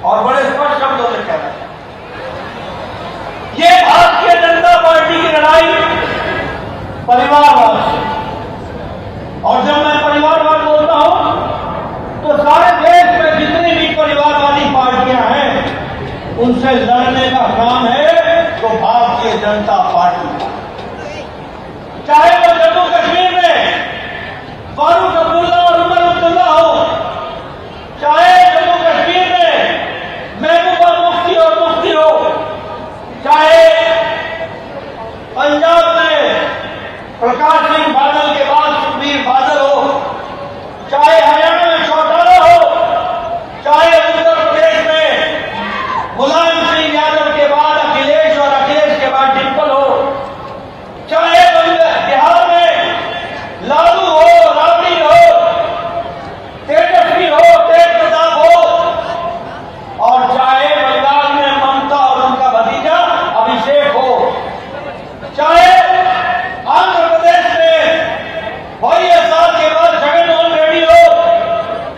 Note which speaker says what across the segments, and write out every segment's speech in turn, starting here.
Speaker 1: और बड़े स्पष्ट शब्दों से कहना चाहता हूं, ये भारतीय जनता पार्टी की लड़ाई परिवारवाद से। और जब मैं परिवारवाद बोलता हूं तो सारे देश में जितनी भी परिवारवादी पार्टियां हैं उनसे लड़ने का काम है तो भारतीय जनता पार्टी का। चाहे वो जम्मू कश्मीर में फारूक अब्दुल्ला और उमर अब्दुल्ला हो, चाहे जम्मू कश्मीर में महबूबा मुफ्ती और मुफ्ती हो, चाहे पंजाब में प्रकाश सिंह बादल के बाद सुखबीर बादल हो, चाहे हरियाणा में चौटाला हो, चाहे उत्तर प्रदेश में मुलायम सिंह यादव के बाद अखिलेश और अखिलेश के बाद डिंपल हो, चाहे बिहार में लालू हो, राबड़ी हो, तेजस्वी हो, तेज प्रताप हो, और चाहे बंगाल में ममता और उनका भतीजा अभिषेक हो, चाहे आंध्र प्रदेश में वाईएसआर के बाद जगनमोहन रेड्डी हो,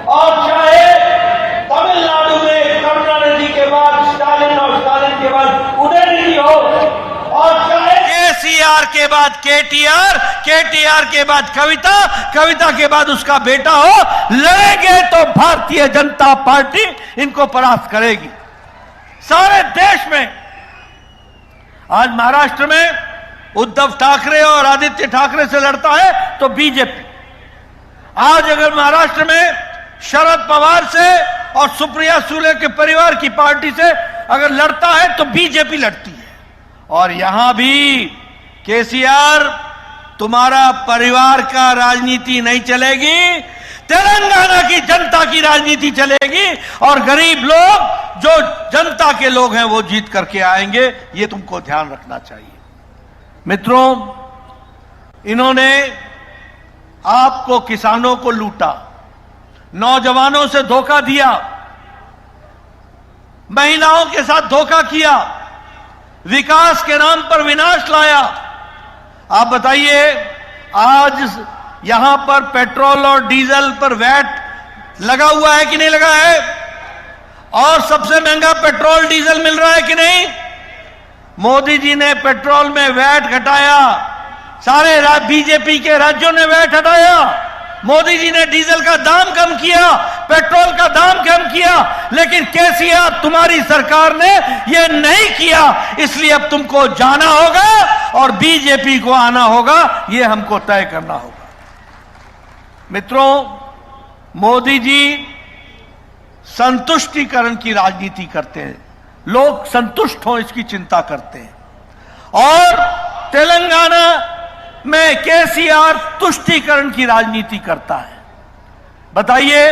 Speaker 1: और चाहे तमिलनाडु में करुणानिधि के बाद स्टालिन और स्टालिन के बाद उदयनिधि हो, और चाहे केसीआर के बाद केटीआर, केटीआर के बाद कविता, कविता के बाद उसका बेटा हो, लड़ेंगे तो भारतीय जनता पार्टी इनको परास्त करेगी। सारे देश में आज महाराष्ट्र में उद्धव ठाकरे और आदित्य ठाकरे से लड़ता है तो बीजेपी। आज अगर महाराष्ट्र में शरद पवार से और सुप्रिया सुले के परिवार की पार्टी से अगर लड़ता है तो बीजेपी लड़ती है। और यहां भी केसीआर तुम्हारा परिवार का राजनीति नहीं चलेगी, तेलंगाना की जनता की राजनीति चलेगी और गरीब लोग जो जनता के लोग हैं वो जीत करके आएंगे। ये तुमको ध्यान रखना चाहिए। मित्रों, इन्होंने आपको, किसानों को लूटा, नौजवानों से धोखा दिया, महिलाओं के साथ धोखा किया, विकास के नाम पर विनाश लाया। आप बताइए, आज यहां पर पेट्रोल और डीजल पर वैट लगा हुआ है कि नहीं लगा है? और सबसे महंगा पेट्रोल डीजल मिल रहा है कि नहीं? मोदी जी ने पेट्रोल में वैट घटाया, सारे बीजेपी के राज्यों ने वैट हटाया। मोदी जी ने डीजल का दाम कम किया, पेट्रोल का दाम कम किया, लेकिन केसीआर तुम्हारी सरकार ने यह नहीं किया। इसलिए अब तुमको जाना होगा और बीजेपी को आना होगा, यह हमको तय करना होगा। मित्रों, मोदी जी संतुष्टिकरण की राजनीति करते हैं, लोग संतुष्ट हों इसकी चिंता करते हैं। और तेलंगाना में केसीआर तुष्टीकरण की राजनीति करता है। बताइए,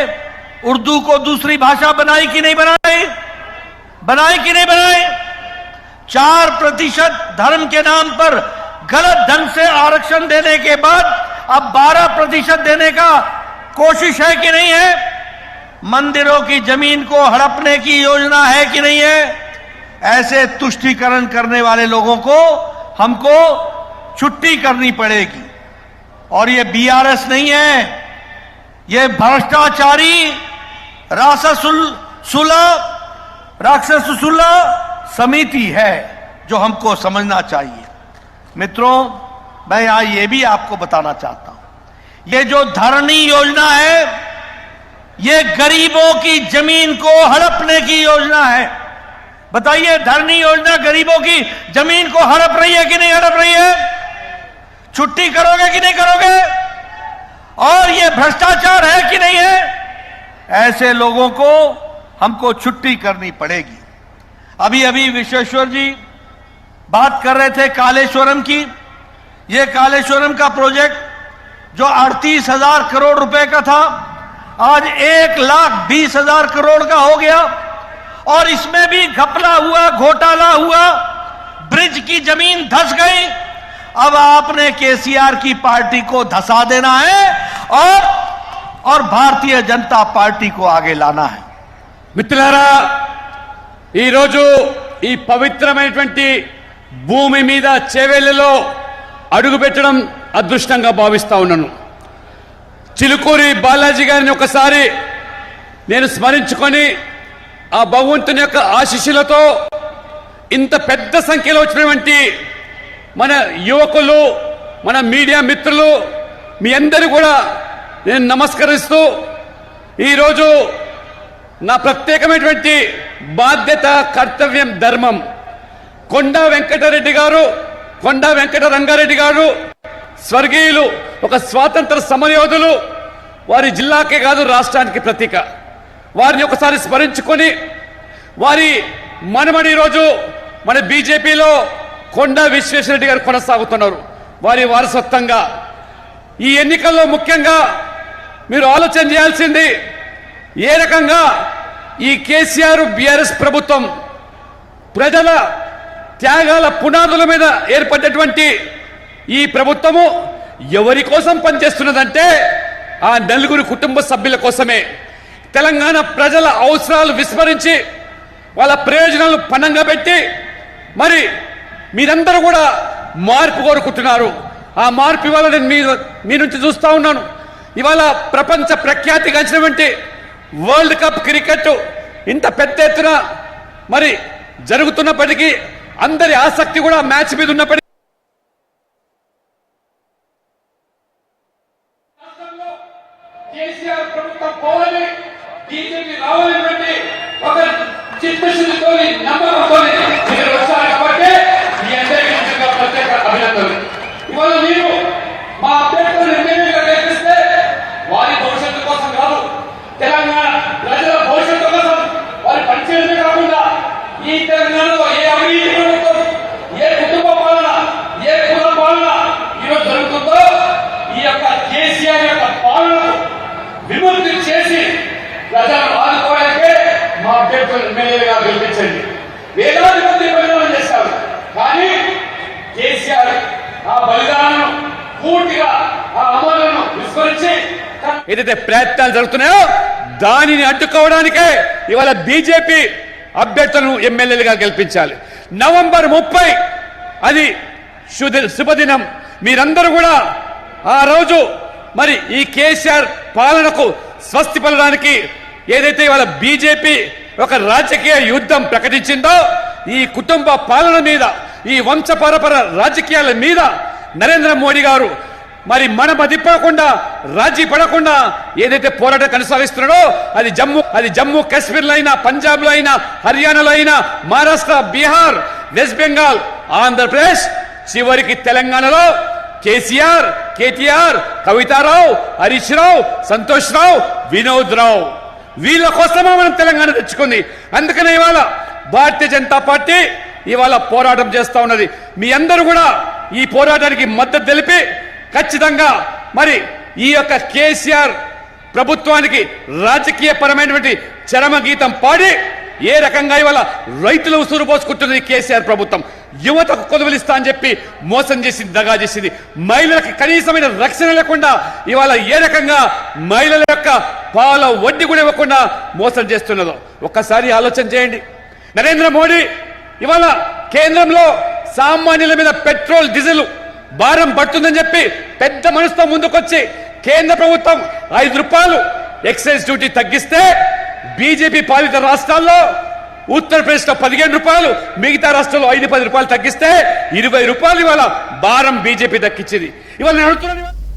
Speaker 1: उर्दू को दूसरी भाषा बनाई कि नहीं बनाई? बनाई कि नहीं बनाई? 4% धर्म के नाम पर गलत ढंग से आरक्षण देने के बाद अब 12% देने का कोशिश है कि नहीं है? मंदिरों की जमीन को हड़पने की योजना है कि नहीं है? ऐसे तुष्टीकरण करने वाले लोगों को हमको छुट्टी करनी पड़ेगी। और ये बीआरएस नहीं है, ये भ्रष्टाचारी राक्षसुल्ला समिति है जो हमको समझना चाहिए। मित्रों, मैं यहां ये भी आपको बताना चाहता हूं, ये जो धरनी योजना है, ये गरीबों की जमीन को हड़पने की योजना है। बताइए, धरनी योजना गरीबों की जमीन को हड़प रही है कि नहीं हड़प रही है? छुट्टी करोगे कि नहीं करोगे? और ये भ्रष्टाचार है कि नहीं है? ऐसे लोगों को हमको छुट्टी करनी पड़ेगी। अभी अभी विश्वेश्वर जी बात कर रहे थे कालेश्वरम की। ये कालेश्वरम का प्रोजेक्ट जो 38,000 करोड़ रुपए का था, आज 1,20,000 करोड़ का हो गया। और इसमें भी घपला हुआ, घोटाला हुआ, ब्रिज की जमीन धंस गई। अब आपने केसीआर की पार्टी को धंसा देना है और भारतीय जनता पार्टी को आगे लाना है।
Speaker 2: మిత్రులారా, ఈరోజు ఈ పవిత్రమైనటువంటి భూమి మీద చేవేళ్లలో అడుగుపెట్టడం అదృష్టంగా భావిస్తా ఉన్నాను. చిలుకూరి బాలాజీ గారిని ఒకసారి నేను స్మరించుకొని ఆ భగవంతుని యొక్క ఆశీస్సులతో ఇంత పెద్ద సంఖ్యలో వచ్చినటువంటి మన యువకులు, మన మీడియా మిత్రులు, మీ అందరూ కూడా నేను నమస్కరిస్తూ ఈరోజు నా ప్రత్యేకమైనటువంటి బాధ్యత, కర్తవ్యం, ధర్మం కొండా వెంకటరెడ్డి గారు, కొండా వెంకట రంగారెడ్డి గారు స్వర్గీయులు, ఒక స్వాతంత్ర సమరయోధులు. వారి జిల్లాకే కాదు రాష్ట్రానికి ప్రతీక. వారిని ఒకసారి స్మరించుకొని వారి మనమడి రోజు మన బీజేపీలో కొండా విశ్వేశ్వరరెడ్డి గారు కొనసాగుతున్నారు. వారి వారసత్వంగా ఈ ఎన్నికల్లో ముఖ్యంగా మీరు ఆలోచన చేయాల్సింది ఏ రకంగా ఈ కేసీఆర్ బీఆర్ఎస్ ప్రభుత్వం ప్రజల త్యాగాల పునాదుల మీద ఏర్పడ్డటువంటి ఈ ప్రభుత్వము ఎవరి కోసం పనిచేస్తున్నదంటే ఆ నలుగురు కుటుంబ సభ్యుల కోసమే. తెలంగాణ ప్రజల అవసరాలు విస్మరించి వాళ్ళ ప్రయోజనాలు పణంగా పెట్టి మరి మీరందరూ కూడా మార్పు కోరుకుంటున్నారు. ఆ మార్పు ఇవాళ నేను మీ నుంచి చూస్తా ఉన్నాను. ఇవాళ ప్రపంచ ప్రఖ్యాతిగాంచినటువంటి వరల్డ్ కప్ క్రికెట్ ఇంత పెద్ద ఎత్తున మరి జరుగుతున్నప్పటికీ అందరి ఆసక్తి కూడా మ్యాచ్ మీద ఉన్నప్పటికీ కేసీఆర్ ప్రభుత్వం పోవాలి, బీజేపీ రావాలని ఒక చిత్తశుద్ధితో నమ్మకంతో మీరు వచ్చారు కాబట్టి మీ అందరికీ ప్రత్యేక అభినందనలు. ఇవాళ మీరు మా అభ్యర్థులను ఎమ్మెల్యేగా గెలిపిస్తే వారి భవిష్యత్తు కోసం కాదు, తెలంగాణ ప్రజల భవిష్యత్తు కోసం వారి పనిచేయడమే కాకుండా ఈ తెలంగాణలో ఏ అవినీతి ప్రభుత్వం, ఏ కుటుంబ పాలన, ఏ కుల పాలన ఈరోజు జరుగుతుందో ఈ యొక్క కేసీఆర్ యొక్క పాలనకు విముక్తి చేసి ప్రజలను ఆదుకోవడానికే మా అభ్యర్థులను ఎమ్మెల్యేగా గెలిపించండి. వేలాది మంది బలిదానం చేశారు, కానీ కేసీఆర్ ఆ బలిదానం పూర్తిగా ఆ అమలును విస్మరించి ఏదైతే ప్రయత్నాలు జరుగుతున్నాయో దానిని అడ్డుకోవడానికే ఇవాళ బీజేపీ అభ్యర్థులను ఎమ్మెల్యేలుగా గెలిపించాలి. నవంబర్ 30 అది శుభదినం. మీరందరూ కూడా ఆ రోజు మరి ఈ కేసీఆర్ పాలనకు స్వస్తి పలడానికి ఏదైతే ఇవాళ బీజేపీ ఒక రాజకీయ యుద్ధం ప్రకటించిందో ఈ కుటుంబ పాలన మీద, ఈ వంశపరపర రాజకీయాల మీద నరేంద్ర మోడీ గారు మరి మన మదిపోకుండా, రాజీ పడకుండా ఏదైతే పోరాటం కొనసాగిస్తున్నాడో అది జమ్మూ కాశ్మీర్లో అయినా, పంజాబ్లో అయినా, హర్యానాలో అయినా, మహారాష్ట్ర, బీహార్, వెస్ట్ బెంగాల్, ఆంధ్రప్రదేశ్, చివరికి తెలంగాణలో కేసీఆర్, కేటీఆర్, కవితారావు, హరీష్ రావు, సంతోష్ రావు, వినోద్ రావు వీళ్ళ కోసమే మనం తెలంగాణ తెచ్చుకుంది. అందుకనే ఇవాళ భారతీయ జనతా పార్టీ ఇవాళ పోరాటం చేస్తా ఉన్నది. మీ అందరూ కూడా ఈ పోరాటానికి మద్దతు తెలిపి ఖచ్చితంగా మరి ఈ యొక్క కేసీఆర్ ప్రభుత్వానికి రాజకీయ పరమైనటువంటి చరమగీతం పాడి ఏ రకంగా ఇవాళ రైతులు ఉసురు పోసుకుంటుంది కేసీఆర్ ప్రభుత్వం, యువతకు కొలువులిస్తా అని చెప్పి మోసం చేసింది, దగా చేసింది, మహిళలకు కనీసమైన రక్షణ లేకుండా ఇవాళ ఏ రకంగా మహిళల యొక్క పాల వడ్డీ కూడా ఇవ్వకుండా మోసం చేస్తున్నదో ఒక్కసారి ఆలోచన చేయండి. నరేంద్ర మోడీ ఇవాళ కేంద్రంలో సామాన్యుల మీద పెట్రోల్, డీజిల్ భారం పడుతుందని చెప్పి పెద్ద మనసుతో ముందుకొచ్చి కేంద్ర ప్రభుత్వం 5 రూపాయలు ఎక్సైజ్ డ్యూటీ తగ్గిస్తే బీజేపీ పాలిత రాష్ట్రాల్లో ఉత్తరప్రదేశ్ లో 15 రూపాయలు, మిగతా రాష్ట్రాల్లో 5-10 రూపాయలు తగ్గిస్తే 20 రూపాయలు ఇవాళ భారం బీజేపీ దక్కించింది. ఇవాళ నేను అడుగుతున్నాను.